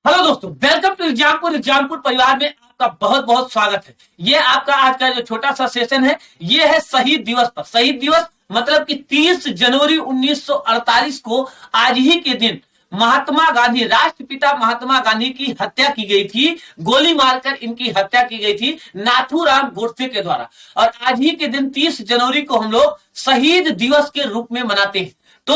Hello दोस्तों, welcome to Exampur परिवार में आपका बहुत बहुत स्वागत है। ये आपका आज का जो छोटा सा सेशन है, ये है शहीद दिवस पर। शहीद दिवस मतलब कि 30 जनवरी 1948 को आज ही के दिन महात्मा गांधी, राष्ट्रपिता महात्मा गांधी की हत्या की गई थी। गोली मारकर इनकी हत्या की गई थी नाथूराम गोडसे के द्वारा। और आज ही के दिन 30 जनवरी को हम लोग शहीद दिवस के रूप में मनाते हैं। तो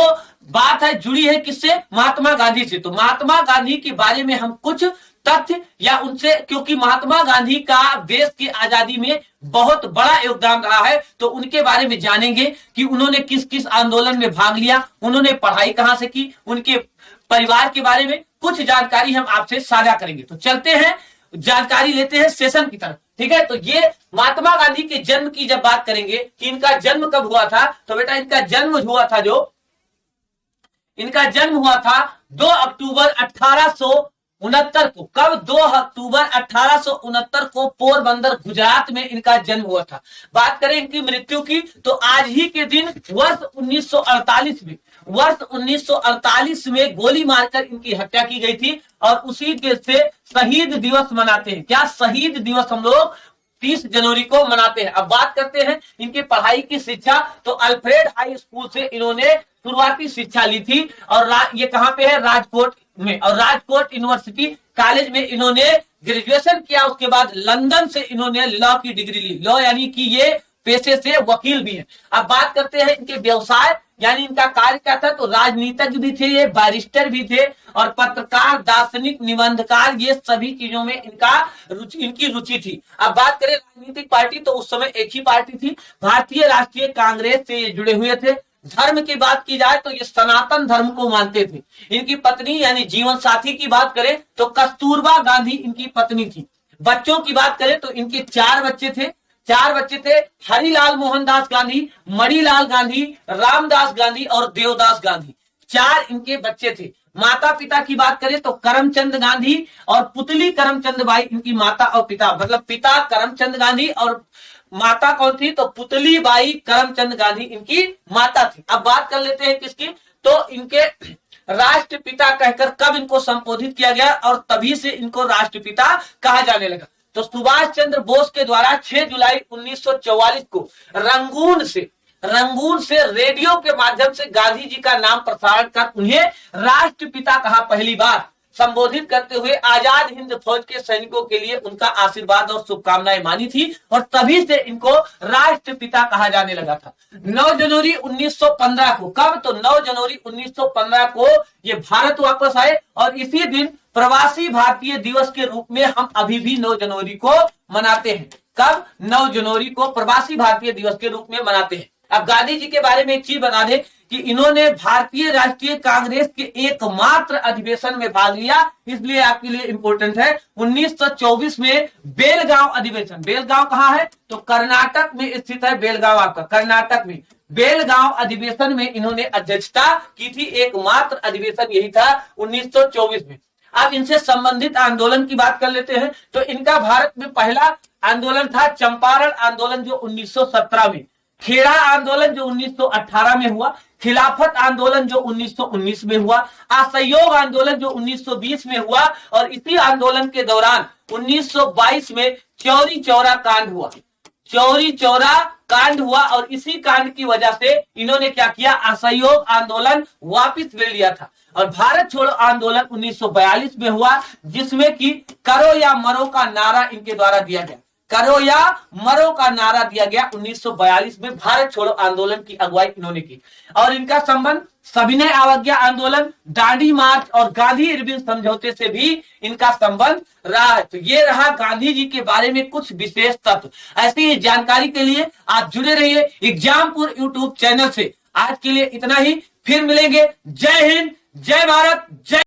बात है जुड़ी है किससे? महात्मा गांधी से। तो महात्मा गांधी के बारे में हम कुछ तथ्य या उनसे, क्योंकि महात्मा गांधी का देश की आजादी में बहुत बड़ा योगदान रहा है, तो उनके बारे में जानेंगे कि उन्होंने किस किस आंदोलन में भाग लिया, उन्होंने पढ़ाई कहां से की, उनके परिवार के बारे में कुछ जानकारी हम आपसे साझा करेंगे। तो चलते हैं, जानकारी लेते हैं सेशन की तरफ। ठीक है, तो ये महात्मा गांधी के जन्म की जब बात करेंगे कि इनका जन्म कब हुआ था, तो बेटा इनका जन्म हुआ था इनका जन्म हुआ था 2 अक्टूबर 1869 को। कब? 2 अक्टूबर 1869 को पोरबंदर गुजरात में इनका जन्म हुआ था। बात करें इनकी मृत्यु की, तो आज ही के दिन वर्ष 1948 में गोली मारकर इनकी हत्या की गई थी। और उसी के से शहीद दिवस मनाते हैं। क्या शहीद दिवस हम लोग 30 जनवरी को मनाते हैं। अब बात करते हैं इनकी पढ़ाई की शिक्षा। तो अल्फ्रेड हाई स्कूल से इन्होंने शुरुआती शिक्षा ली थी। और ये कहां पे है? राजकोट में। और राजकोट यूनिवर्सिटी कॉलेज में इन्होंने ग्रेजुएशन किया। उसके बाद लंदन से इन्होंने लॉ की डिग्री ली। लॉ यानी कि ये पेशे से वकील भी है। अब बात करते हैं इनके व्यवसाय, यानी इनका कार्य क्या था। तो राजनीतिज्ञ भी थे, ये बैरिस्टर भी थे, और पत्रकार, दार्शनिक, निबंधकार, ये सभी चीजों में इनकी रुचि थी। अब बात करें राजनीतिक पार्टी, तो उस समय एक ही पार्टी थी, भारतीय राष्ट्रीय कांग्रेस से ये जुड़े हुए थे। धर्म की बात की जाए तो ये सनातन धर्म को मानते थे। इनकी पत्नी यानी जीवन साथी की बात करें तो कस्तूरबा गांधी इनकी पत्नी थी। बच्चों की बात करें तो इनके 4 बच्चे थे। हरिलाल मोहनदास गांधी, मणिलाल गांधी, रामदास गांधी और देवदास गांधी, 4 इनके बच्चे थे। माता पिता की बात करें तो करमचंद गांधी और पुतली करमचंद बाई इनकी माता और पिता, मतलब पिता करमचंद गांधी और माता कौन थी? तो पुतली बाई करमचंद गांधी इनकी माता थी। अब बात कर लेते हैं किसकी, तो इनके राष्ट्रपिता कहकर कब इनको संबोधित किया गया और तभी से इनको राष्ट्रपिता कहा जाने लगा। तो सुभाष चंद्र बोस के द्वारा 6 जुलाई 1944 को रंगून से रेडियो के माध्यम से गांधी जी का नाम प्रसारण कर उन्हें राष्ट्रपिता कहा। पहली बार संबोधित करते हुए आजाद हिंद फौज के सैनिकों के लिए उनका आशीर्वाद और शुभकामनाएं मानी थी, और तभी से इनको राष्ट्रपिता कहा जाने लगा था। 9 जनवरी 1915 को, कब? तो 9 जनवरी 1915 को ये भारत वापस आए। और इसी दिन प्रवासी भारतीय दिवस के रूप में हम अभी भी 9 जनवरी को मनाते हैं। कब? 9 जनवरी को प्रवासी भारतीय दिवस के रूप में मनाते हैं। अब गांधी जी के बारे में एक चीज बता दें कि इन्होंने भारतीय राष्ट्रीय कांग्रेस के एकमात्र अधिवेशन में भाग लिया, इसलिए आपके लिए इंपॉर्टेंट है। 1924 में बेलगांव अधिवेशन। बेलगांव कहां है? तो कर्नाटक में स्थित है बेलगांव, आपका कर्नाटक में। बेलगांव अधिवेशन में इन्होंने अध्यक्षता की थी। एकमात्र अधिवेशन यही था 1924 में। अब इनसे संबंधित आंदोलन की बात कर लेते हैं। तो इनका भारत में पहला आंदोलन था चंपारण आंदोलन, जो 1917 में, खेड़ा आंदोलन जो 1918 में हुआ, खिलाफत आंदोलन जो 1919 में हुआ, असहयोग आंदोलन जो 1920 में हुआ, और इसी आंदोलन के दौरान 1922 में चौरी चौरा कांड हुआ। और इसी कांड की वजह से इन्होंने क्या किया? असहयोग आंदोलन वापस ले लिया था। और भारत छोड़ो आंदोलन 1942 में हुआ, जिसमें कि करो या मरो का नारा इनके द्वारा दिया गया। करो या मरो का नारा दिया गया 1942 में। भारत छोड़ो आंदोलन की अगुवाई इन्होंने की। और इनका संबंध सविनय अवज्ञा आंदोलन, दांडी मार्च और गांधी इरविन समझौते से भी इनका संबंध रहा है। तो ये रहा गांधी जी के बारे में कुछ विशेष तत्व। ऐसी जानकारी के लिए आप जुड़े रहिए एग्जामपुर यूट्यूब चैनल से। आज के लिए इतना ही, फिर मिलेंगे। जय हिंद, जय भारत, जय